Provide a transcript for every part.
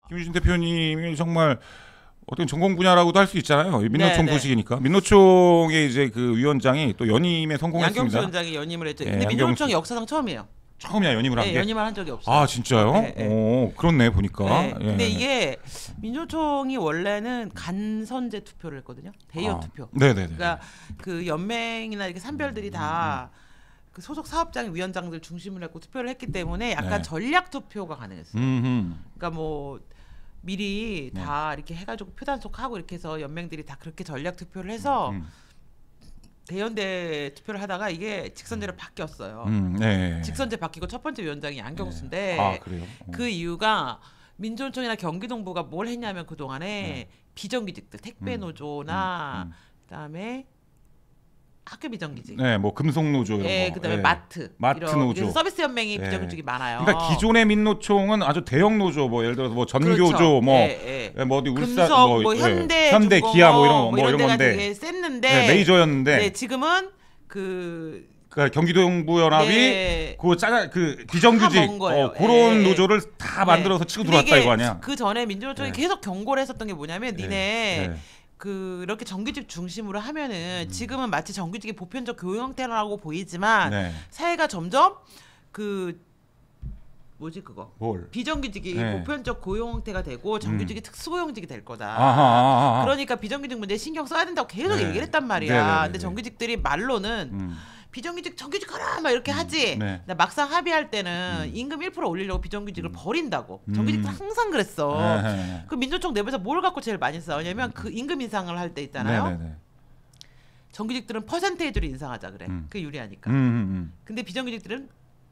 김유진 대표님이 정말 어떤 전공 분야라고도 할 수 있잖아요. 민노총 네, 소식이니까. 민노총의 이제 그 위원장이 또 연임에 성공했습니다. 양경수 위원장이 연임을 했죠. 네, 근데 양경수. 민노총 역사상 처음이에요. 처음이야 연임을 한 네, 게. 연임을 한 적이 없어요. 아 진짜요? 네, 네. 오 그렇네 보니까. 네. 예. 근데 이게 민노총이 원래는 간선제 투표를 했거든요. 대의원 투표. 네네네. 그러니까 그 연맹이나 이렇게 산별들이 다 그 소속 사업장 위원장들 중심으로 했고 투표를 했기 때문에 약간 네. 전략 투표가 가능했어요. 그러니까 뭐 미리 네. 다 이렇게 해가지고 표단속하고 이렇게 해서 연맹들이 다 그렇게 전략 투표를 해서 대연대 투표를 하다가 이게 직선제로 바뀌었어요. 네. 직선제 바뀌고 첫 번째 위원장이 양경수인데 네. 아 그래요? 그 이유가 민주노총이나 경기동부가 뭘 했냐면 그 동안에 비정규직들 택배 노조나 그다음에 학교 비정규직, 네, 뭐 금속노조 이런 예, 거. 그다음에 예. 마트 마트 노조. 그래서 서비스 연맹이 예. 비정규직이 많아요. 그러니까 기존의 민노총은 아주 대형 노조, 뭐 예를 들어서 뭐 전교조, 그렇죠. 뭐, 예, 예. 뭐 어디 울산, 금속, 뭐 예. 현대, 현대, 중공업, 기아 뭐 이런 데가 건데, 되게 셌는데 네, 메이저였는데, 네, 지금은 그 그러니까 경기도연구연합이 네. 그 비정규직 먹은 거예요. 그런 예. 노조를 다 만들어서 치고 들어왔다 이거 아니야? 그 전에 민주노총이 네. 계속 경고를 했었던 게 뭐냐면 네. 니네 네. 그 이렇게 정규직 중심으로 하면은 지금은 마치 정규직이 보편적 교육 형태라고 보이지만 네. 사회가 점점 그 뭐지 그거 뭘? 비정규직이 네. 보편적 고용 형태가 되고 정규직이 특수고용직이 될 거다. 아하. 그러니까 비정규직 문제에 신경 써야 된다고 계속 네. 얘기를 했단 말이야. 네네네네. 근데 정규직들이 말로는 비정규직 정규직 하라 막 이렇게 하지. 네. 근데 막상 합의할 때는 임금 1% 올리려고 비정규직을 버린다고. 정규직들 항상 그랬어. 네. 그 민주노총 내부에서 뭘 갖고 제일 많이 싸우냐면 그 임금 인상을 할 때 있잖아요. 네네네. 정규직들은 퍼센테이지로 인상하자 그래. 그게 유리하니까. 근데 비정규직들은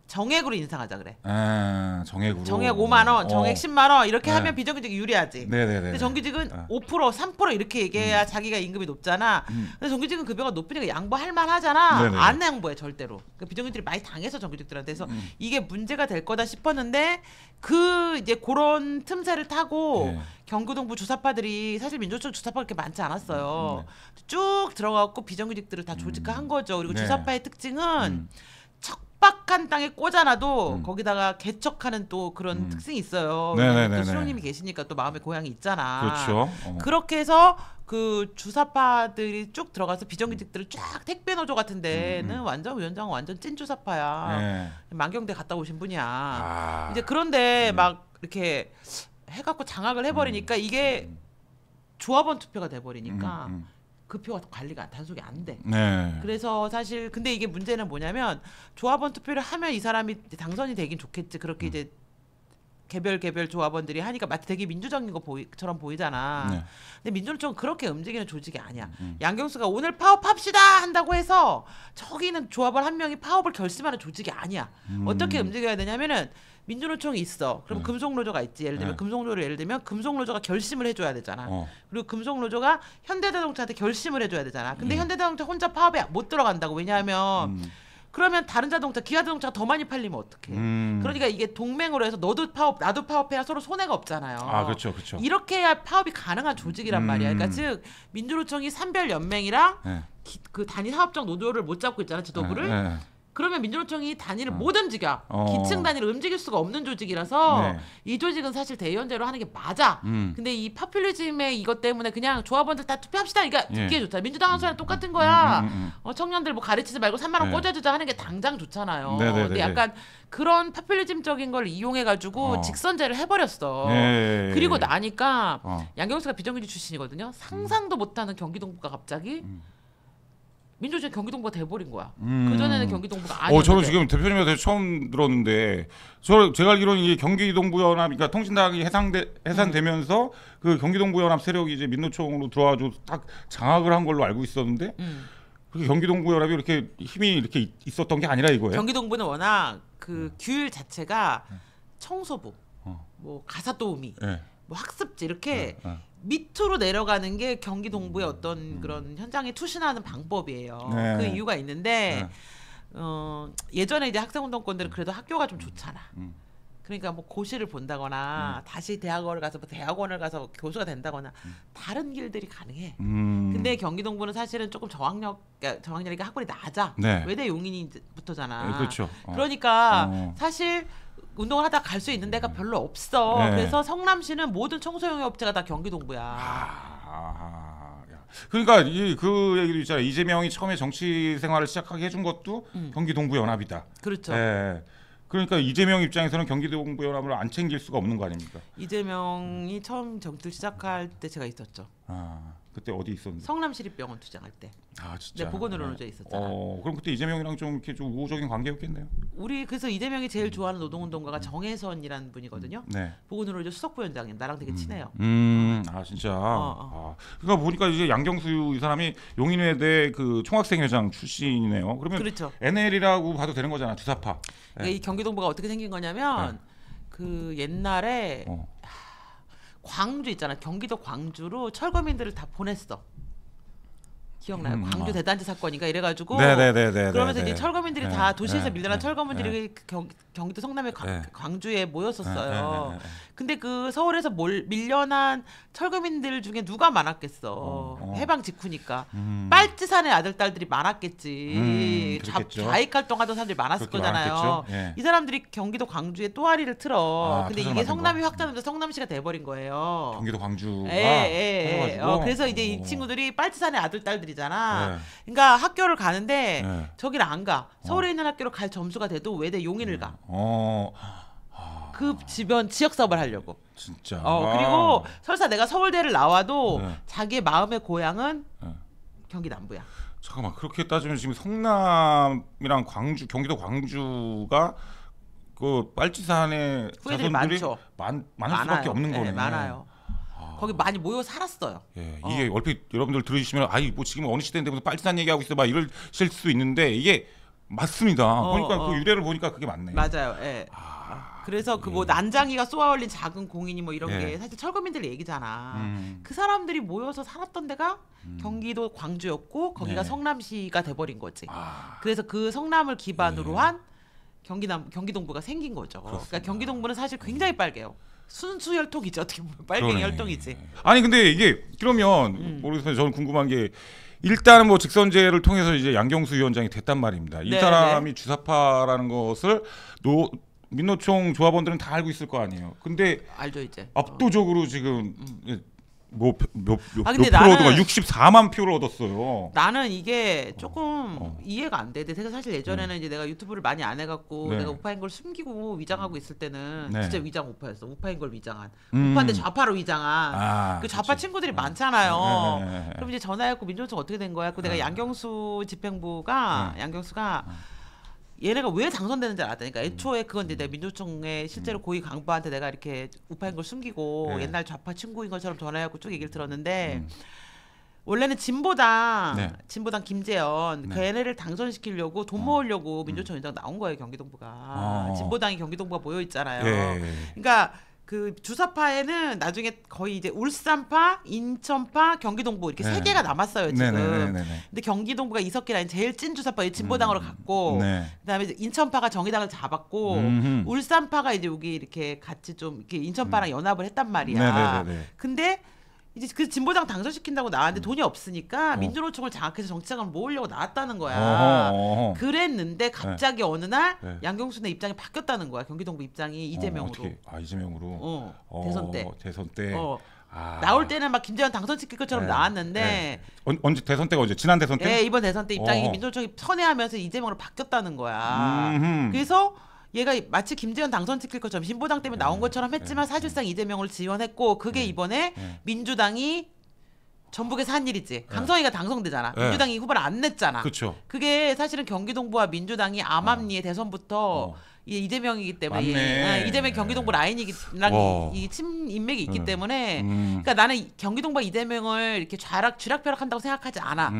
정액으로 인상하자 그래. 아, 정액으로. 정액 5만 원, 정액 10만 원 이렇게 네. 하면 비정규직이 유리하지. 네네네. 근데 정규직은 5%, 3% 이렇게 얘기해야 자기가 임금이 높잖아. 근데 정규직은 급여가 높으니까 양보할 만하잖아. 네네. 안 양보해 절대로. 그러니까 비정규직들이 많이 당해서 정규직들한테서 이게 문제가 될 거다 싶었는데 그 이제 그런 틈새를 타고 네. 경기동부 주사파들이 사실 민주노총 주사파가 그렇게 많지 않았어요. 쭉 들어가고 비정규직들을 다 조직화한 거죠. 그리고 네. 주사파의 특징은 척박한 땅에 꽂아놔도 거기다가 개척하는 또 그런 특징이 있어요. 네네네네. 또 수령님이 계시니까 또 마음의 고향이 있잖아. 그렇죠. 그렇게 해서 그 주사파들이 쭉 들어가서 비정규직들을 쫙 택배 노조 같은 데는 완전 위원장은 완전 찐 주사파야. 네. 만경대 갔다 오신 분이야. 아. 이제 그런데 막 이렇게 해갖고 장악을 해버리니까 이게 조합원 투표가 돼버리니까 그 표가 관리가 단속이 안 돼. 네. 그래서 사실 근데 이게 문제는 뭐냐면 조합원 투표를 하면 이 사람이 당선이 되긴 좋겠지. 그렇게 이제 개별 조합원들이 하니까 마치 되게 민주적인 것처럼 보이잖아. 네. 근데 민주노총은 그렇게 움직이는 조직이 아니야. 양경수가 오늘 파업합시다 한다고 해서 저기는 조합원 한 명이 파업을 결심하는 조직이 아니야. 어떻게 움직여야 되냐면은 민주노총이 있어. 그럼 금속노조가 있지. 예를 들면 금속노조를 예를 들면 금속노조가 결심을 해줘야 되잖아. 그리고 금속노조가 현대자동차한테 결심을 해줘야 되잖아. 근데 현대자동차 혼자 파업에 못 들어간다고. 왜냐하면 그러면 다른 자동차, 기아자동차가 더 많이 팔리면 어떡해. 그러니까 이게 동맹으로 해서 너도 파업, 나도 파업해야 서로 손해가 없잖아요. 아, 그렇죠. 그렇죠. 이렇게 해야 파업이 가능한 조직이란 말이야. 그러니까 즉 민주노총이 산별연맹이랑 네. 그 단위 사업적 노조를 못 잡고 있잖아, 지도부를. 네. 그러면 민주노총이 단위를 못 움직여. 기층 단위를 움직일 수가 없는 조직이라서 네. 이 조직은 사실 대의원제로 하는 게 맞아. 근데 이 파퓰리즘의 이것 때문에 그냥 조합원들 다 투표합시다. 그러니까 듣기에 좋다. 민주당 한 소리랑 똑같은 거야. 청년들 뭐 가르치지 말고 3만 원 네. 꽂아주자 하는 게 당장 좋잖아요. 네네네네. 근데 약간 그런 파퓰리즘적인 걸 이용해가지고 직선제를 해버렸어. 네. 그리고 나니까 어. 양경수가 비정규직 출신이거든요. 상상도 못하는 경기동부가 갑자기 민주주의 경기동부가 돼버린 거야. 그전에는 경기동부가 아니었는데. 저는 지금 대표님한테 처음 들었는데, 제가 알기로는 이게 경기동부연합, 그러니까 통신당이 해산되면서 그 경기동부연합 세력이 이제 민노총으로 들어와서 딱 장악을 한 걸로 알고 있었는데, 그렇게 경기동부연합이 이렇게 힘이 이렇게 있었던 게 아니라 이거예요. 경기동부는 워낙 그 규율 자체가 청소부, 뭐 가사도우미, 네. 뭐 학습지 이렇게 밑으로 내려가는 게 경기동부의 어떤 그런 현장에 투신하는 방법이에요. 네. 그 이유가 있는데 예전에 이제 학생운동권들은 그래도 학교가 좀 좋잖아. 그러니까 뭐 고시를 본다거나 다시 대학원을 가서 교수가 된다거나 다른 길들이 가능해. 근데 경기동부는 사실은 조금 저학력이 학벌이 낮아. 네. 외대 용인이부터잖아. 네, 그렇죠. 그러니까 사실 운동을 하다 갈 수 있는 데가 별로 없어. 네. 그래서 성남시는 모든 청소용역업체가 다 경기 동부야. 야. 그러니까 그 얘기도 있잖아요. 이재명이 처음에 정치 생활을 시작하게 해준 것도 경기 동부 연합이다. 그렇죠. 예. 그러니까 이재명 입장에서는 경기 동부 연합을 안 챙길 수가 없는 거 아닙니까? 이재명이 처음 정치를 시작할 때 제가 있었죠. 그때 어디 있었는데? 성남시립병원 투쟁할 때. 진짜. 네, 보건의료노조 있었잖아. 그럼 그때 이재명이랑 좀 이렇게 좀 우호적인 관계였겠네요. 우리 그래서 이재명이 제일 좋아하는 노동운동가가 정혜선이라는 분이거든요. 네. 보건의료노조 수석부위원장님 나랑 되게 친해요. 진짜. 어. 그러니까 보니까 이제 양경수 이 사람이 용인외대 그 총학생회장 출신이네요. 그러면 그렇죠. NL이라고 봐도 되는 거잖아, 주사파. 그러니까 이 경기 동부가 어떻게 생긴 거냐면 그 옛날에 광주 있잖아. 경기도 광주로 철거민들을 다 보냈어. 기억나요? 광주 대단지 사건인가 이래가지고 네네네네. 그러면서 이제 철거민들이 다 도시에서 밀려난 네. 철거민들이 경기도 성남의 광주에 모였었어요. 네. 근데 그 서울에서 밀려난 철거민들 중에 누가 많았겠어. 해방 직후니까 빨치산의 아들 딸들이 많았겠지. 그렇겠죠. 좌익 활동하던 사람들이 많았을 그렇게 거잖아요. 많았겠죠. 예. 이 사람들이 경기도 광주에 또아리를 틀어. 근데 터전을 이게 만든 성남이 거. 확장되면서 성남시가 돼버린 거예요. 경기도 광주가 그래서 이제 이 친구들이 빨치산의 아들 딸들이잖아. 네. 그러니까 학교를 가는데 네. 저기를 안 가. 서울에 있는 학교를 갈 점수가 돼도 외대 용인을 가. 그 주변 지역 사업을 하려고. 진짜. 그리고 설사 내가 서울대를 나와도 네. 자기의 마음의 고향은 네. 경기 남부야. 잠깐만, 그렇게 따지면 지금 성남이랑 광주, 경기도 광주가 그 빨치산의 후예들이 자손들이 많죠. 많을 수밖에 없는 거네. 많아요. 거기 많이 모여 살았어요. 예, 이게 얼핏 여러분들 들으시면 뭐 지금 어느 시대인데 무슨 빨치산 얘기하고 있어 막 이러실 수 있는데 이게 맞습니다. 보니까 그 유래를 보니까 그게 맞네. 맞아요. 예. 그래서 그 뭐 난장이가 쏘아올린 작은 공인이 뭐 이런 예. 게 사실 철거민들 얘기잖아. 그 사람들이 모여서 살았던 데가 경기도 광주였고 거기가 네. 성남시가 돼버린 거지. 그래서 그 성남을 기반으로 한 경기 동부가 생긴 거죠. 그러니까 경기 동부는 사실 굉장히 빨개요. 순수 혈통이죠. 어떻게 보면 빨갱이 그러네. 혈통이지. 아니 근데 이게 그러면 모르겠어요. 저는 궁금한 게 일단은 뭐 직선제를 통해서 이제 양경수 위원장이 됐단 말입니다. 이 네, 사람이 주사파라는 것을 민노총 조합원들은 다 알고 있을 거 아니에요. 근데 알죠 이제. 압도적으로 지금 몇 근데 프로 나는 64만 표를 얻었어요. 나는 이게 조금 이해가 안 돼. 내가 사실 예전에는 이제 내가 유튜브를 많이 안 해갖고 네. 내가 우파인 걸 숨기고 위장하고 있을 때는 네. 진짜 위장 우파였어. 우파인 걸 위장한. 우파인데 좌파로 위장한. 그 좌파 그치. 친구들이 많잖아요. 네. 그럼 이제 전화해갖고 민주노총 어떻게 된 거야? 그 내가 양경수 집행부가 양경수가 얘네가 왜 당선되는지 알았다니까. 애초에 그건 이제 내가 민주노총에 실제로 고위 강부한테 내가 이렇게 우파인 걸 숨기고 네. 옛날 좌파 친구인 것처럼 전화해갖고 쭉 얘기를 들었는데 원래는 진보당 네. 김재현 네. 걔네를 당선시키려고 돈 모으려고 민주노총 위원장 나온 거예요. 경기동부가. 진보당이 경기동부가 모여 있잖아요. 예. 그러니까 그 주사파에는 나중에 거의 이제 울산파, 인천파, 경기동부 이렇게 세 개가 남았어요 지금. 네네네네. 근데 경기동부가 이석기 라인 제일 찐 주사파 진보당으로 갔고, 네. 그다음에 이제 인천파가 정의당을 잡았고, 울산파가 이제 여기 이렇게 같이 좀 이렇게 인천파랑 연합을 했단 말이야. 네네네네. 근데 이제 그 진보당 당선시킨다고 나왔는데 돈이 없으니까 민주노총을 장악해서 정치자금을 모으려고 나왔다는 거야. 그랬는데 갑자기 어느 날 네. 양경수의 입장이 바뀌었다는 거야. 경기동부 입장이 이재명으로. 어떻게? 이재명으로. 대선 때. 대선 때. 나올 때는 막 김재현 당선시킬 것처럼 네. 나왔는데 네. 언제 대선 때가 언제? 지난 대선 때? 이번 대선 때 입장이 민주노총이 선회하면서 이재명으로 바뀌었다는 거야. 그래서 얘가 마치 김재현 당선시킬 것처럼 신보당 때문에 나온 것처럼 했지만 사실상 이재명을 지원했고 그게 이번에 민주당이 전북에서 한 일이지. 강성희가 당선되잖아. 민주당이 후보를 안 냈잖아. 그렇죠. 그게 사실은 경기동부와 민주당이 암암리에 대선부터 이재명이기 때문에 이재명 경기동부 라인이랑 이 친인맥이 있기 때문에 그러니까 나는 경기동부와 이재명을 이렇게 쥐락펴락한다고 생각하지 않아.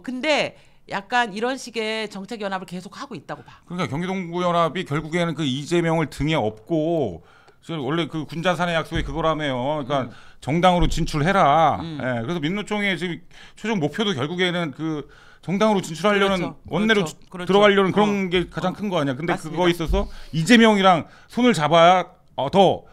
근데 약간 이런 식의 정책 연합을 계속 하고 있다고 봐. 그러니까 경기동부 연합이 결국에는 그 이재명을 등에 업고 원래 그 군자산의 약속이 그거라며요. 그러니까 정당으로 진출해라. 예, 그래서 민노총의 지금 최종 목표도 결국에는 그 정당으로 진출하려는 원내로 들어가려는 그런 게 가장 큰 거 아니야. 근데 맞습니다. 그거에 있어서 이재명이랑 손을 잡아야 더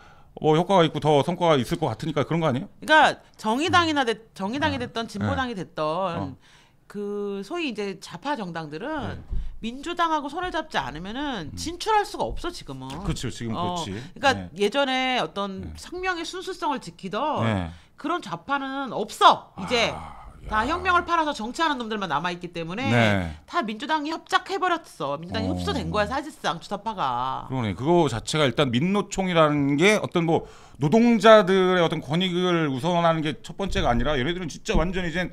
효과가 있고 더 성과가 있을 것 같으니까 그런 거 아니에요? 그러니까 정의당이 됐던 진보당이 됐던 그 소위 이제 좌파 정당들은 민주당하고 손을 잡지 않으면은 진출할 수가 없어 지금은. 그렇죠. 지금 그렇지. 그러니까 네. 예전에 어떤 생명의 순수성을 지키던 네. 그런 좌파는 없어. 이제 다 야. 혁명을 팔아서 정치하는 놈들만 남아 있기 때문에 네. 다 민주당이 협작해 버렸어. 민주당이 흡수된 거야 사실상 주사파가. 그러네. 그거 자체가 일단 민노총이라는 게 어떤 뭐 노동자들의 어떤 권익을 우선하는 게 첫 번째가 아니라 얘네들은 진짜 완전히 이제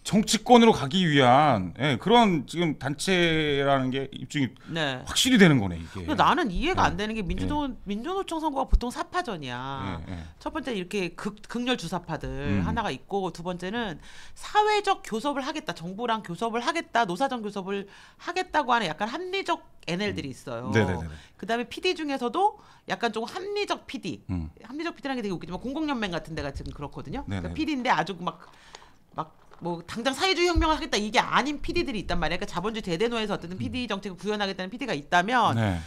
정치권으로 가기 위한 그런 지금 단체라는 게 입증이 네. 확실히 되는 거네 이게. 근데 나는 이해가 안 되는 게 민주노총 선거가 보통 사파전이야. 예, 예. 첫 번째 이렇게 극렬 주사파들 하나가 있고 두 번째는 사회적 교섭을 하겠다. 정부랑 교섭을 하겠다. 노사정 교섭을 하겠다고 하는 약간 합리적 NL들이 있어요. 네네네. 그다음에 PD 중에서도 약간 좀 합리적 PD. 음. 합리적 PD라는 게 되게 웃기지만 공공연맹 같은 데가 지금 그렇거든요. 그러니까 네네. PD인데 아주 막 뭐 당장 사회주의 혁명을 하겠다 이게 아닌 PD들이 있단 말이야. 그러니까 자본주의 대대노에서 어쨌든 PD 정책을 구현하겠다는 PD가 있다면 네.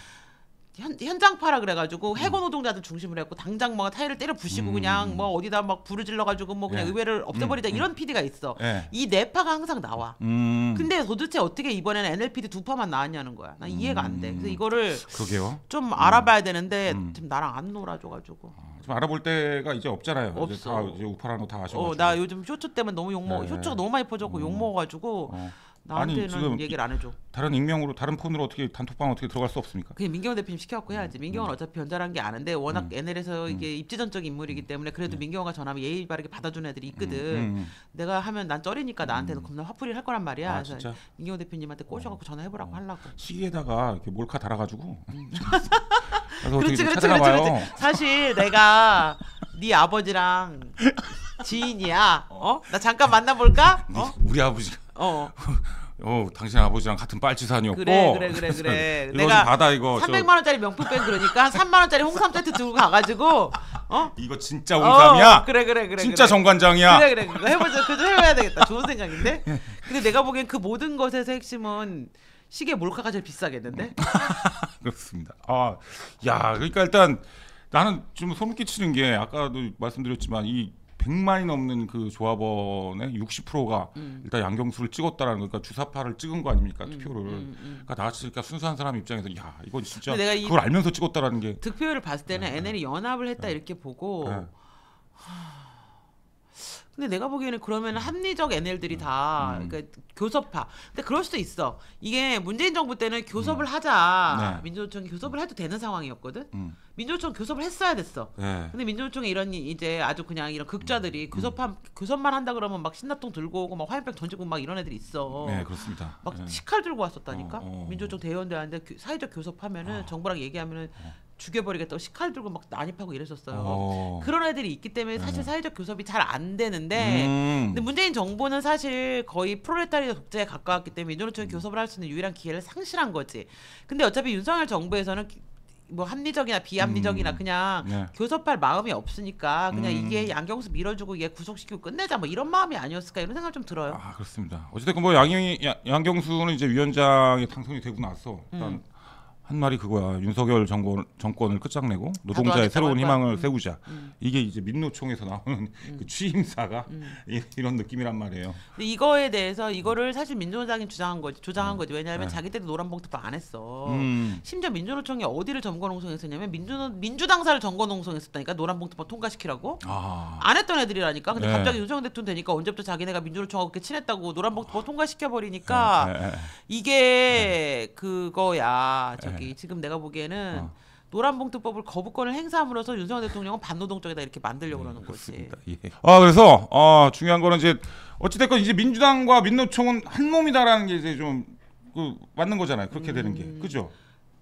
현장파라 그래가지고 해고 노동자들 중심으로 했고 당장 뭐 타이를 때려 부시고 그냥 뭐 어디다 막 불을 질러가지고 뭐 그냥 예. 의회를 없애버리자 이런 PD가 있어. 예. 이 네 파가 항상 나와. 근데 도대체 어떻게 이번에는 NLPD 두 파만 나왔냐는 거야. 난 이해가 안 돼. 그래서 이거를 그러게요. 좀 알아봐야 되는데 지금 나랑 안 놀아줘가지고. 좀 알아볼 때가 이제 없잖아요. 없어. 이제 다 이제 우파라는 거 다 아셔가지고. 나 요즘 쇼츠 때문에 너무 네. 쇼츠가 너무 많이 퍼졌고 욕 먹어가지고 나한테는 아니, 지금 얘기를 안 해줘. 다른 익명으로 다른 폰으로 어떻게 단톡방 어떻게 들어갈 수 없습니까? 그냥 민경원 대표님 시켜갖고 해야지. 민경원 어차피 연잘한 게 아는데 워낙 NL에서 이게 입지전적 인물이기 때문에 그래도 민경원가 전화하면 예의 바르게 받아주는 애들이 있거든. 내가 하면 난 쩔이니까 나한테는 겁나 화풀이를 할 거란 말이야. 아, 그래서 진짜? 민경원 대표님한테 꼬셔갖고 전화해보라고 하려고. 시계에다가 이렇게 몰카 달아가지고. 그래서 그렇지 어떻게 그렇지 찾아가 그렇지 봐요. 그렇지. 사실 내가 네 아버지랑 지인이야. 나 잠깐 만나볼까? 우리 아버지가 당신 아버지랑 같은 빨치산이었고. 그래. 이거 좀 받아 이거. 300만 원짜리 명품백 그러니까 한 3만 원짜리 홍삼 세트 들고 가가지고 이거 진짜 홍삼이야. 그래. 진짜 정관장이야. 그래. 그거 해보자. 그거 해봐야 되겠다. 좋은 생각인데. 근데 내가 보기엔 그 모든 것에서 핵심은 시계 몰카가 제일 비싸겠는데? 그렇습니다. 그러니까 일단 나는 좀 소름 끼치는 게 아까도 말씀드렸지만 이 100만이 넘는 그 조합원의 60%가 일단 양경수를 찍었다라는 거, 그러니까 주사파를 찍은 거 아닙니까 투표를. 그러니까 나같이 그러니까 순수한 사람 입장에서 이거 진짜 근데 내가 그걸 알면서 찍었다라는 게. 득표율을 봤을 때는 NL이 연합을 했다 이렇게 보고. 네. 근데 내가 보기에는 그러면 합리적 NL들이 다 그러니까 교섭파. 근데 그럴 수도 있어. 이게 문재인 정부 때는 교섭을 하자. 네. 민주노총이 교섭을 해도 되는 상황이었거든. 음. 민주노총 교섭을 했어야 됐어. 네. 근데 민주노총에 이런 이제 아주 그냥 이런 극자들이 교섭만 한다 그러면 막 신나통 들고 오고 막 화염병 던지고 막 이런 애들이 있어. 네, 그렇습니다. 막 네. 식칼 들고 왔었다니까. 어. 민주노총 대의원들한테 사회적 교섭하면은 정부랑 얘기하면은 죽여버리겠다고 식칼 들고 막 난입하고 이랬었어요. 그런 애들이 있기 때문에 사실 사회적 교섭이 잘 안 되는데 근데 문재인 정부는 사실 거의 프롤레타리아 독재에 가까웠기 때문에 민주노총이 교섭을 할 수 있는 유일한 기회를 상실한 거지. 근데 어차피 윤석열 정부에서는 뭐 합리적이나 비합리적이나 그냥 네. 교섭할 마음이 없으니까 그냥 이게 양경수 밀어주고 얘 구속시키고 끝내자 뭐 이런 마음이 아니었을까 이런 생각 좀 들어요. 그렇습니다. 어쨌든 뭐 양경수는 이제 위원장에 당선이 되고 나서 일단 한 말이 그거야. 윤석열 정권을 끝장내고 노동자의 새로운 희망을 세우자. 이게 이제 민노총에서 나오는 그 취임사가 이런 느낌이란 말이에요. 근데 이거에 대해서 이거를 사실 민주노총이 조장한 거지. 왜냐하면 자기 때도 노란봉투파 안 했어. 심지어 민주노총이 어디를 점거농성했었냐면 민주당사를 점거농성했었다니까. 노란봉투파 통과시키라고. 안 했던 애들이라니까. 근데 갑자기 윤석열 대통령 되니까 언제부터 자기네가 민주노총하고 그렇게 친했다고 노란봉투파 통과시켜 버리니까 이게 그거야. 지금 내가 보기에는 노란봉투법을 거부권을 행사함으로써 윤석열 대통령은 반노동적이다 이렇게 만들려고 그러는 거지. 예. 그래서 중요한 거는 이제 어찌됐건 이제 민주당과 민노총은 한 몸이다라는 게 이제 좀 맞는 거잖아요. 그렇게 되는 게 그죠?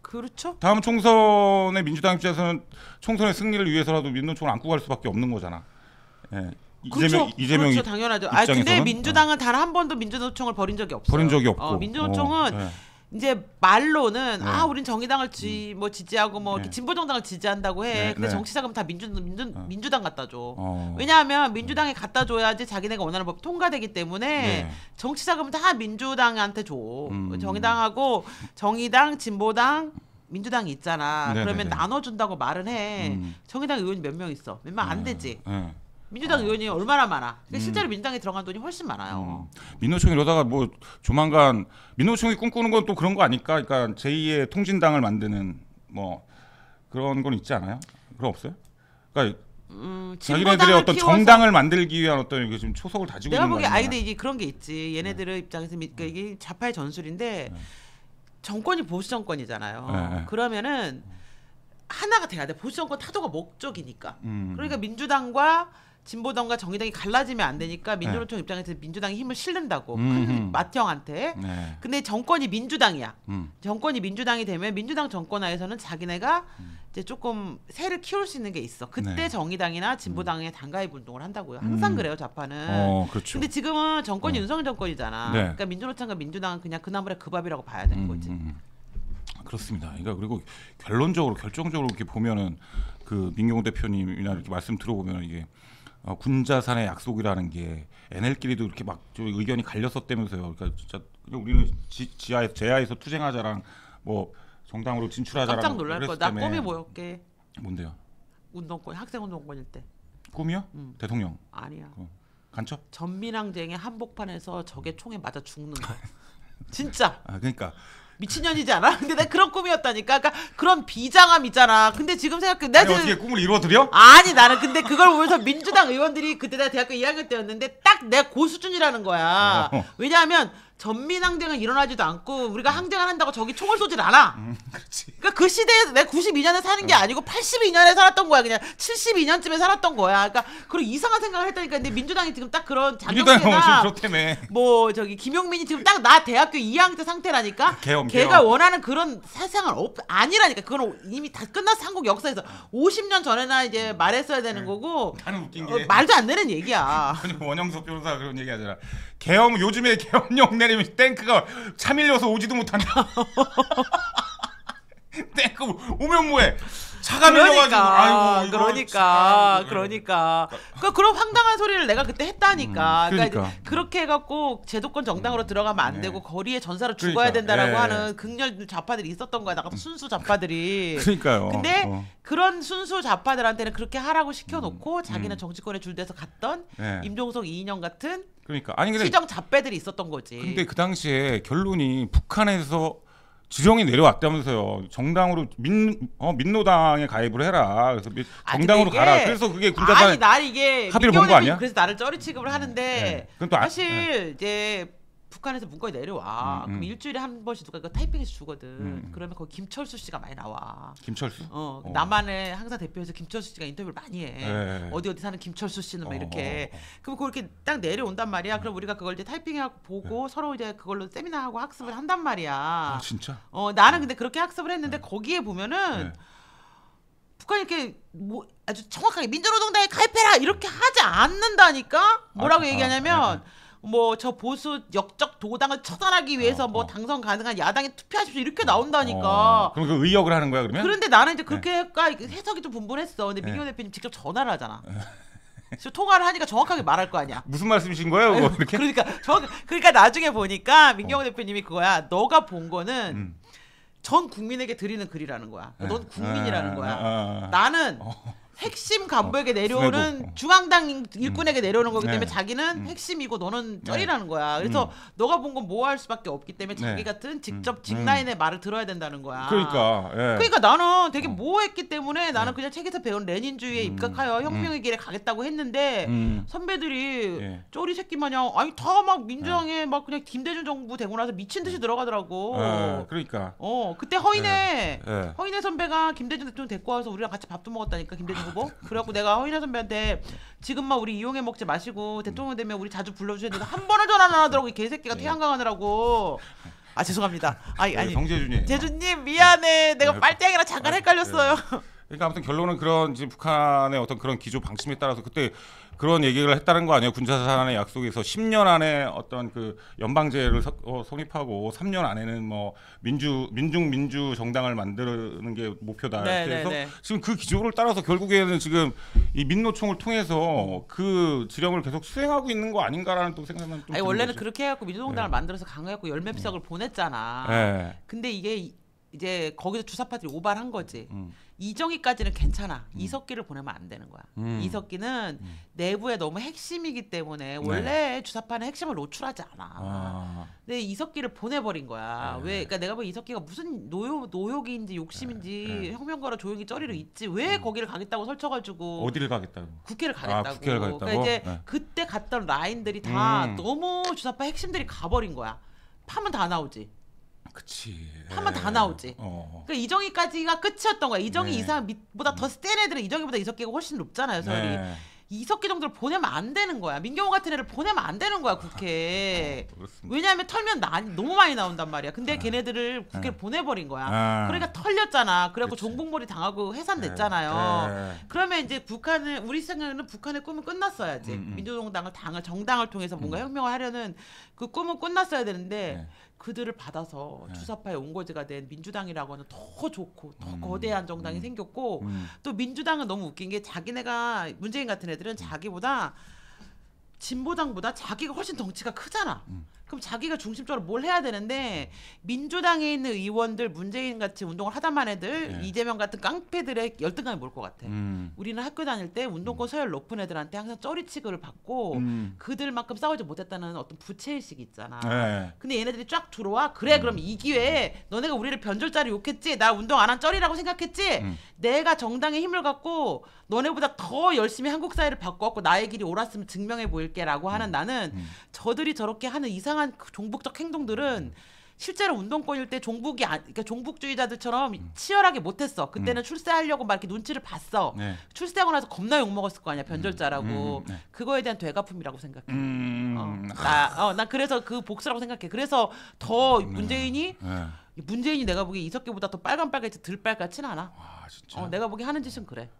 그렇죠. 다음 총선의 민주당 입장에서는 총선의 승리를 위해서라도 민노총을 안고 갈 수밖에 없는 거잖아. 예. 그렇죠. 이재명 그렇죠. 당연하죠. 근데 민주당은 단 한 번도 민주노총을 버린 적이 없어요. 버린 적이 없고. 민주노총은 이제 말로는 우린 정의당을 지지하고 뭐 이렇게 진보정당을 지지한다고 해. 근데 정치자금 다 민주당 갖다 줘. 왜냐하면 민주당이 갖다 줘야지 자기네가 원하는 법 통과되기 때문에 정치자금 다 민주당한테 줘. 정의당하고 정의당, 진보당, 민주당이 있잖아. 그러면 나눠준다고 말은 해. 정의당 의원이 몇 명 있어. 몇 명 안 되지. 민주당 의원이 얼마나 많아. 근데 실제로 민주당에 들어간 돈이 훨씬 많아요. 민노총 이러다가 뭐 조만간 민노총이 꿈꾸는 건 또 그런 거 아닐까? 그러니까 제2의 통진당을 만드는 뭐 그런 건 있지 않아요? 그런 없어요? 그러니까 자기네들의 어떤 정당을 만들기 위한 어떤 이게 지금 초석을 다지고 내가 있는 보기에 거야. 근데 이게 그런 게 있지. 얘네들 입장에서 그러니까 이게 좌파의 전술인데 정권이 보수 정권이잖아요. 네. 그러면은 하나가 돼야 돼. 보수 정권 타도가 목적이니까. 음. 그러니까 민주당과 진보당과 정의당이 갈라지면 안 되니까 민주노총 입장에서 민주당이 힘을 실른다고 큰 맏형한테. 네. 근데 정권이 민주당이야. 음. 정권이 민주당이 되면 민주당 정권 하에서는 자기네가 이제 조금 세를 키울 수 있는 게 있어. 그때 네. 정의당이나 진보당의 당가입 운동을 한다고요. 항상 그래요, 좌파는. 그렇죠. 근데 지금은 정권이 윤석열 정권이잖아. 네. 그러니까 민주노총과 민주당은 그냥 그나물의 그 밥이라고 봐야 되는 거지. 그렇습니다. 그러니까 그리고 결론적으로 결정적으로 이렇게 보면은 그 민경호 대표님이나 이렇게 말씀 들어보면 이게 군자산의 약속이라는 게 NL끼리도 이렇게 막 의견이 갈렸었다면서요. 그러니까 진짜 우리는 제야에서 투쟁하자랑 뭐 정당으로 진출하자랑 깜짝 놀랄 거야. 나 꿈이 뭐였게? 뭔데요? 운동권, 학생 운동권일 때. 꿈이요? 대통령. 아니야. 간첩? 전민항쟁의 한복판에서 적의 총에 맞아 죽는 거. 진짜. 그러니까 미친년이지 않아? 근데 내가 그런 꿈이었다니까. 그러니까 그런 비장함 있잖아. 근데 지금 생각해. 내가 아니, 어떻게 꿈을 이루어드려? 아니 나는 근데 그걸 보면서 민주당 의원들이 그때 내가 대학교 2학년 때였는데 딱 내 고 수준이라는 거야. 왜냐하면 전민항쟁은 일어나지도 않고 우리가 항쟁을 한다고 저기 총을 쏘질 않아. 그렇지. 그러니까 그 시대에 내가 92년에 사는 게 아니고 82년에 살았던 거야. 그냥 72년쯤에 살았던 거야. 그러니까 그런 이상한 생각을 했다니까. 근데 민주당이 지금 딱 그런 민주당이 지금 장경태나 그렇다며. 뭐 저기 김용민이 지금 딱 나 대학교 2학년 때 상태라니까. 개엄, 걔가 개엄. 원하는 그런 세상은 아니라니까. 그건 이미 다 끝났어. 한국 역사에서 50년 전에나 이제 말했어야 되는 거고. 나는 웃긴 게 말도 안 되는 얘기야. 아니, 원영석 변호사가 그런 얘기 하잖아. 계엄 요즘에 계엄령 내리면 탱크가 차 밀려서 오지도 못한다. 탱크 오면 뭐해? 차가 밀려가지고 아이고 이거 그러니까 그런 황당한 소리를 내가 그때 했다니까. 그러니까. 그렇게 해갖고 제도권 정당으로 들어가면 안 되고 거리에 전사로 그러니까. 죽어야 된다라고 예. 하는 극렬 좌파들이 있었던 거야. 나같은 순수 좌파들이. 그러니까요. 근데 그런 순수 좌파들한테는 그렇게 하라고 시켜놓고 자기는 정치권에 줄대서 갔던 예. 임종석 이인영 같은 그러니까 아니 근데 시정 잡배들이 있었던 거지. 근데 그 당시에 결론이 북한에서 지령이 내려왔다면서요. 정당으로 민노당에 가입을 해라. 그래서 정당으로 이게- 가라. 그래서 그게 군자산 아니 나 이게 합의를 민경호 본거 아니야? 대표님 그래서 나를 쩌리 취급을 하는데 네. 그건 또 사실 이제 북한에서 문건이 내려와. 그럼 일주일에 한 번씩 누가 이거 타이핑해서 주거든. 그러면 거기 김철수 씨가 많이 나와. 김철수. 남한에 항상 대표해서 김철수 씨가 인터뷰를 많이 해. 네. 어디 사는 김철수 씨는 막 이렇게. 그럼 그렇게 딱 내려온단 말이야. 그럼 우리가 그걸 이제 타이핑해갖고 보고 서로 이제 그걸로 세미나하고 학습을 한단 말이야. 진짜? 나는 근데 그렇게 학습을 했는데 거기에 보면은 네. 북한이 이렇게 뭐 아주 정확하게 민주노동당에 가입해라 이렇게 하지 않는다니까. 뭐라고 얘기하냐면 뭐 저 보수 역적 도당을 처단하기 위해서 뭐 당선 가능한 야당에 투표하십시오 이렇게 나온다니까. 그럼 그 의역을 하는 거야 그러면? 그런데 나는 이제 그렇게 할까 해석이 좀 분분했어. 근데 민경호 대표님 직접 전화를 하잖아. 그래서 통화를 하니까 정확하게 말할 거 아니야. 무슨 말씀이신 거예요? 그거 이렇게? 그러니까 나중에 보니까 민경호 대표님이 그거야. 너가 본 거는 전 국민에게 드리는 글이라는 거야. 넌 국민이라는 거야. 나는 핵심 간부에게 내려오는 스네고. 중앙당 일꾼에게 내려오는 거기 때문에 자기는 핵심이고 너는 쩔이라는 거야. 그래서 너가 본 건 뭐 할 수밖에 없기 때문에 자기 같은 직접 직라인의 말을 들어야 된다는 거야. 그러니까. 예. 그러니까 나는 되게 모호했기 때문에 나는 그냥 책에서 배운 레닌주의에 입각하여 혁명의 길에 가겠다고 했는데 선배들이 예. 쪼리 새끼 마냥 아니 다 막 민주당에 막 그냥 김대중 정부 되고 나서 미친 듯이 들어가더라고. 그러니까. 그때 허인혜 예. 허인혜 선배가 김대중 대통령 데리고 와서 우리랑 같이 밥도 먹었다니까 김대중 후보. 그래갖고 내가 허인혜 선배한테 지금만 우리 이용해 먹지 마시고 대통령 되면 우리 자주 불러주셔야 되는데 한 번을 전화 안 하더라고 이 개새끼가 태양강하느라고. 아 죄송합니다. 아니 정재준이. 재준님 미안해. 내가 빨대양이랑 잠깐 헷갈렸어요. 그러니까 아무튼 결론은 그런 지금 북한의 어떤 그런 기조 방침에 따라서 그때 그런 얘기를 했다는 거 아니에요? 군자산의 약속에서 10년 안에 어떤 그 연방제를 성립하고 3년 안에는 뭐 민주 정당을 만드는 게 목표다. 네, 그래서 네, 네. 지금 그 기조를 따라서 결국에는 지금 이 민노총을 통해서 그 지령을 계속 수행하고 있는 거 아닌가라는 또 생각은 좀 아니 드는 원래는 거죠. 그렇게 해갖고 민주노동당을 만들어서 강요해갖고 열몇 석을 보냈잖아. 네. 근데 이게 이제 거기서 주사파들이 오발한 거지. 이정희까지는 괜찮아. 이석기를 보내면 안 되는 거야. 이석기는 내부에 너무 핵심이기 때문에 원래 주사파는 핵심을 노출하지 않아. 근데 이석기를 보내버린 거야. 왜? 그러니까 내가 보기엔 이석기가 무슨 노욕인지 욕심인지 혁명가로 조용히 쩌리로 있지. 왜 거기를 가겠다고 설쳐가지고 어디를 가겠다고? 국회를 가겠다고. 국회를 가겠다고? 그러니까 이제 네. 그때 갔던 라인들이 다 너무 주사파 핵심들이 가버린 거야. 파면 다 나오지. 그치. 파면 다 나오지. 그러니까 이정희까지가 끝이었던 거야. 이정희 네. 이상보다 더 센 애들은 이정희보다 이석기가 훨씬 높잖아요. 서열이. 네. 이석기 정도를 보내면 안 되는 거야. 민경호 같은 애를 보내면 안 되는 거야 국회에. 그렇습니다. 왜냐하면 털면 너무 많이 나온단 말이야. 근데 걔네들을 국회에 보내버린 거야. 그러니까 털렸잖아. 그래갖고 종북몰이 당하고 해산됐잖아요. 그러면 이제 우리 생각에는 북한의 꿈은 끝났어야지. 민주정당을 정당을 통해서 뭔가 혁명을 하려는 그 꿈은 끝났어야 되는데 그들을 받아서 주사파의 온거지가 된 민주당이라고 하는 더 좋고 더 거대한 정당이 생겼고 또 민주당은 너무 웃긴 게 자기네가 문재인 같은 애들은 자기보다 진보당보다 자기가 훨씬 덩치가 크잖아. 그럼 자기가 중심적으로 뭘 해야 되는데 민주당에 있는 의원들 문재인 같이 운동을 하다만 애들 이재명 같은 깡패들의 열등감이 뭘 것 같아. 우리는 학교 다닐 때 운동권 서열 높은 애들한테 항상 쩌리 취급을 받고 그들만큼 싸우지 못했다는 어떤 부채의식이 있잖아. 네. 근데 얘네들이 쫙 들어와. 그래 그럼 이 기회에 너네가 우리를 변절자로 욕했지. 나 운동 안 한 쩌리라고 생각했지. 내가 정당의 힘을 갖고 너네보다 더 열심히 한국 사회를 바꿔갖고 나의 길이 옳았으면 증명해 보일게라고 하는 나는 저들이 저렇게 하는 이상한 그 종북적 행동들은 실제로 운동권일 때 그러니까 종북주의자들처럼 치열하게 못했어. 그때는 출세하려고 막 이렇게 눈치를 봤어. 네. 출세하고 나서 겁나 욕 먹었을 거 아니야. 변절자라고. 그거에 대한 되갚음이라고 생각해. 나 그래서 그 복수라고 생각해. 그래서 더 문재인이 내가 보기에 이석기보다 더 빨간빨갛지 덜 빨갛진 않아. 진짜. 내가 보기에 하는 짓은 그래.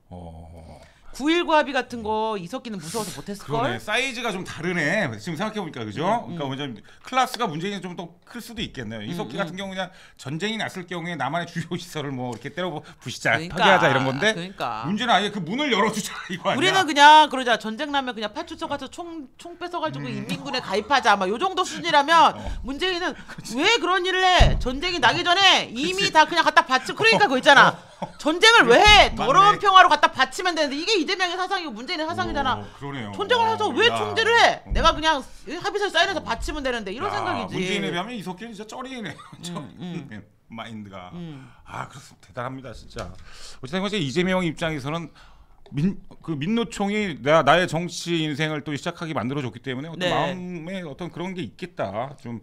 9.19 합의 같은 거 이석기는 무서워서 못했을 걸. 그러네. 사이즈가 좀 다르네. 지금 생각해 보니까 그죠? 그러니까 뭐냐면 클래스가 문재인이 좀 더 클 수도 있겠네요. 이석기 같은 경우 그냥 전쟁이 났을 경우에 나만의 주요 시설을 뭐 이렇게 때려 부시자, 그러니까, 파괴하자 이런 건데. 그러니까. 문제는 아예 그 문을 열어주자 이거 아니야? 우리는 그냥 그러자. 전쟁 나면 그냥 파출소 가서 총 뺏어가지고 인민군에 가입하자. 막 요 정도 수준이라면 문재인은 왜 그런 일을 해? 전쟁이 나기 전에 이미 다 그냥 갖다 바치고. 그러니까 그거 있잖아. 전쟁을 왜 해? 더러운 맞네. 평화로 갖다 바치면 되는데 이게 이재명의 사상이고 문재인의 사상이잖아. 그러네요. 전쟁을 해서 왜 총질을 해? 내가 그냥 합의서에 사인해서 바치면 되는데 이런 생각이지. 문재인에 비하면 이석기는 진짜 쩌리네. 마인드가. 그렇습니다. 대단합니다 진짜. 어쨌든 간에 이재명 입장에서는 민노총이 나의 정치 인생을 또 시작하게 만들어줬기 때문에 어떤 마음에 어떤 그런 게 있겠다. 좀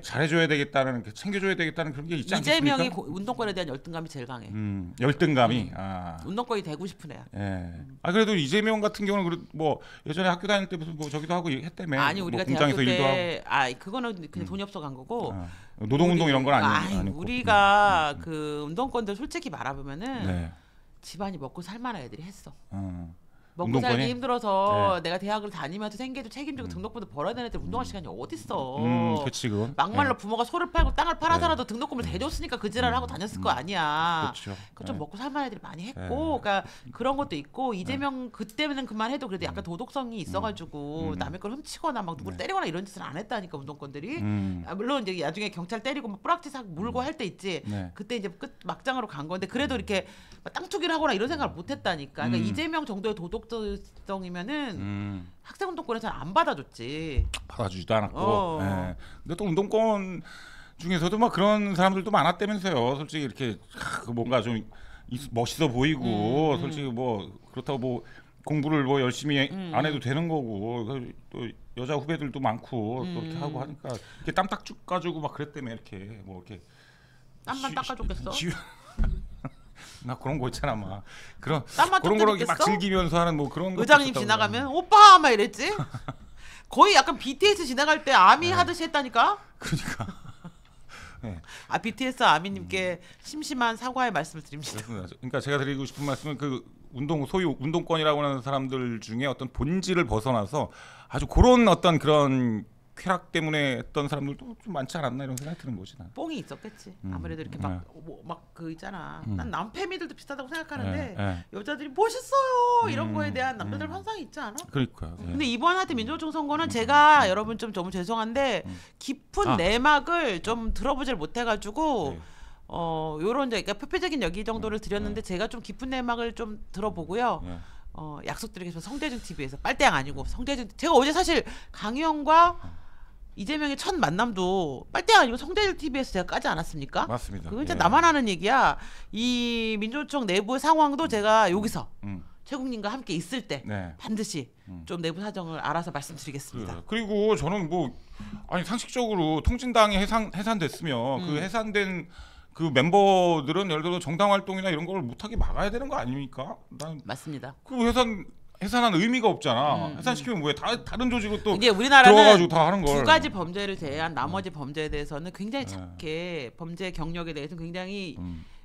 잘해줘야 되겠다는, 챙겨줘야 되겠다는 그런 게 있지 않겠습니까? 이재명이 운동권에 대한 열등감이 제일 강해. 열등감이. 운동권이 되고 싶은 애야. 예. 그래도 이재명 같은 경우는 뭐 예전에 학교 다닐 때 무슨 뭐 저기도 하고 했다며. 아니 우리가 뭐 대학교 공장에서 일도 때 그거는 그냥 돈이 없어 간 거고. 노동운동 이런 건 아니고. 우리가 그 운동권들 솔직히 말해보면은 네. 집안이 먹고 살만한 애들이 했어. 먹고 운동권이? 살기 힘들어서 내가 대학을 다니면서 생계도 책임지고 등록금도 벌어야 되는 애들 운동할 시간이 어딨어. 그치 그건. 막말로 부모가 소를 팔고 땅을 팔아서라도 등록금을 대줬으니까 그 지랄을 하고 다녔을 거 아니야. 그렇죠. 그 좀 먹고 살만한 애들이 많이 했고, 그러니까 그런 것도 있고 이재명 그때는 그만해도 그래도 약간 도덕성이 있어가지고 남의 걸 훔치거나 막 누구를 때리거나 이런 짓을 안 했다니까 운동권들이. 물론 이제 나중에 경찰 때리고 막 뿌락지 사고 물고 할 때 있지. 그때 이제 막장으로 간 건데 그래도 이렇게 땅 투기를 하거나 이런 생각을 못했다니까. 그러니까 이재명 정도의 도덕성이면은 학생운동권에서는 안 받아줬지. 받아주지도 않았고. 예. 근데 또 운동권 중에서도 막 그런 사람들도 많았다면서요. 솔직히 이렇게 뭔가 좀 멋있어 보이고 솔직히 뭐 그렇다고 뭐 공부를 뭐 열심히 안 해도 되는 거고 또 여자 후배들도 많고 또 이렇게 하고 하니까 이렇게 땀 딱 쭉 가지고 막 그랬다며 이렇게 뭐 이렇게 땀만 닦아줬겠어? 나 그런 거 있잖아 막 그런 땀만 그런 거를 막 쫓겨줬겠어? 즐기면서 하는 뭐 그런 거 의장님 지나가면 오빠 막 이랬지. 거의 약간 BTS 지나갈 때 아미 하듯이 했다니까. 그러니까 네. BTS 아미님께 심심한 사과의 말씀을 드립니다. 그렇습니다. 그러니까 제가 드리고 싶은 말씀은 그 소유 운동권이라고 하는 사람들 중에 어떤 본질을 벗어나서 아주 그런 어떤 그런 쾌락 때문에 했던 사람들도 좀 많지 않았나 이런 생각이 드는 거지. 난. 뽕이 있었겠지. 아무래도 이렇게 막 그 있잖아. 난 남패미들도 비슷하다고 생각하는데 여자들이 멋있어요 이런 거에 대한 남자들 환상이 있지 않아? 그러니까요. 근데 이번 하여튼 민주노총 선거는 제가 여러분 좀 너무 죄송한데 깊은 내막을 좀 들어보질 못해가지고 요런 이제 그러니까 표피적인 얘기 정도를 드렸는데 제가 좀 깊은 내막을 좀 들어보고요. 예. 약속드리겠습니다. 성대준 TV에서 빨대양 아니고 성대준. 제가 어제 사실 강희영과 이재명의 첫 만남도 빨대양 아니고 성대준 TV에서 제가 까지 않았습니까? 맞습니다. 그건 진짜 예. 나만 아는 얘기야. 이 민주노총 내부 상황도 제가 여기서 음. 최국님과 함께 있을 때 네. 반드시 좀 내부 사정을 알아서 말씀드리겠습니다. 그리고 저는 뭐 아니 상식적으로 통진당이 해산됐으면 그 해산된 그 멤버들은 예를 들어 정당 활동이나 이런 걸 못하게 막아야 되는 거 아닙니까? 난 맞습니다. 그 해산한 의미가 없잖아. 해산시키면 뭐해? 다른 조직으로 또 이제 우리나라는 들어가가지고 다 하는 걸. 두 가지 범죄를 제외한 나머지 범죄에 대해서는 굉장히 작게 범죄 경력에 대해서는 굉장히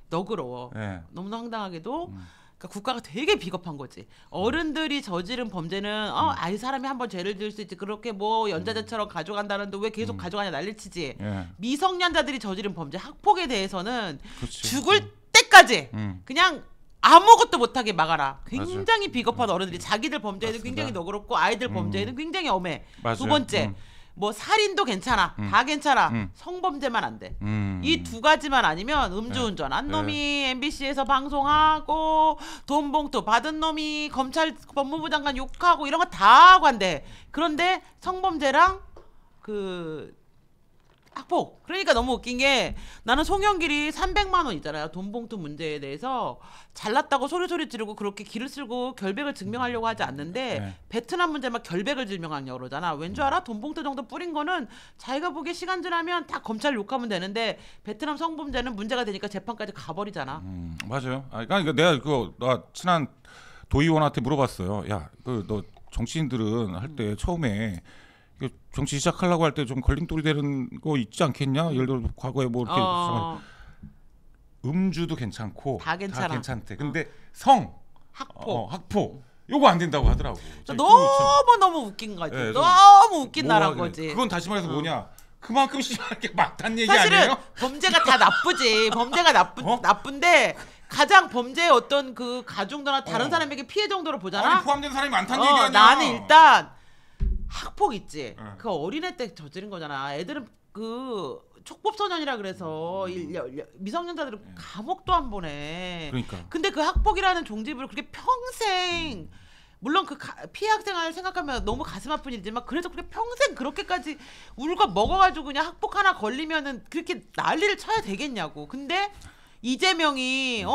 너그러워. 예. 너무나 황당하게도 그러니까 국가가 되게 비겁한 거지. 어른들이 저지른 범죄는 아이 사람이 한번 죄를 지을 수 있지. 그렇게 뭐 연자제처럼 가져간다는데 왜 계속 가져가냐 난리치지. 예. 미성년자들이 저지른 범죄 학폭에 대해서는 그치. 죽을 때까지 그냥 아무것도 못하게 막아라. 맞아요. 굉장히 비겁한 어른들이 자기들 범죄에는 맞습니다. 굉장히 너그럽고 아이들 범죄에는 굉장히 엄해. 맞아요. 두 번째 뭐 살인도 괜찮아. 다 괜찮아. 성범죄만 안 돼. 이 두 가지만 아니면 음주운전 한 놈이 MBC에서 방송하고 돈 봉투 받은 놈이 검찰 법무부 장관 욕하고 이런 거 다 관대. 그런데 성범죄랑 그 학폭. 그러니까 너무 웃긴 게 나는 송영길이 300만 원 있잖아요. 돈 봉투 문제에 대해서 잘났다고 소리소리 지르고 그렇게 길을 쓸고 결백을 증명하려고 하지 않는데 네. 베트남 문제만 결백을 증명하려고 그러잖아. 왠 줄 알아? 돈 봉투 정도 뿌린 거는 자기가 보기에 시간 지나면 다 검찰 욕하면 되는데 베트남 성범죄는 문제가 되니까 재판까지 가버리잖아. 맞아요. 그러니까 내가 나 친한 도의원한테 물어봤어요. 야, 너 정치인들은 할 때 처음에 정치 시작하려고 할 때 좀 걸림돌이 되는 거 있지 않겠냐? 예를 들어 과거에 뭐 이렇게 음주도 괜찮고 다 괜찮아. 괜찮대. 근데 학폭. 학폭 요거 안 된다고 하더라고. 너무 웃긴 거지. 네, 너무 웃긴 나라인 거지. 그건 다시 말해서 뭐냐? 그만큼 심하게 막단 얘기 사실은 아니에요? 범죄가 다 나쁘지. 범죄가 나쁜데 가장 범죄의 어떤 그 가중도나 다른 사람에게 피해 정도로 보잖아. 아니, 포함된 사람이 많다는 얘기 아니야? 나는 일단 학폭 있지. 그 어린애 때 저지른 거잖아. 애들은 그 촉법소년이라 그래서 미성년자들은 감옥도 안 보내. 그러니까. 근데 그 학폭이라는 종지부를 그렇게 평생 물론 그 피해 학생을 생각하면 너무 가슴 아픈 일이지만 그래도 그렇게 평생 그렇게까지 울고 먹어가지고 그냥 학폭 하나 걸리면은 그렇게 난리를 쳐야 되겠냐고. 근데 이재명이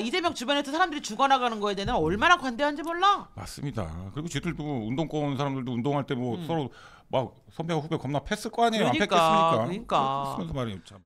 이재명 주변에서 사람들이 죽어나가는 거에 대해서 얼마나 관대한지 몰라. 맞습니다. 그리고 쥐들도 운동권 사람들도 운동할 때 뭐 서로 막 선배와 후배 겁나 팼을 거 아니에요? 그러니까, 안 팼겠습니까? 그러니까. 그러면서 말이에요. 참.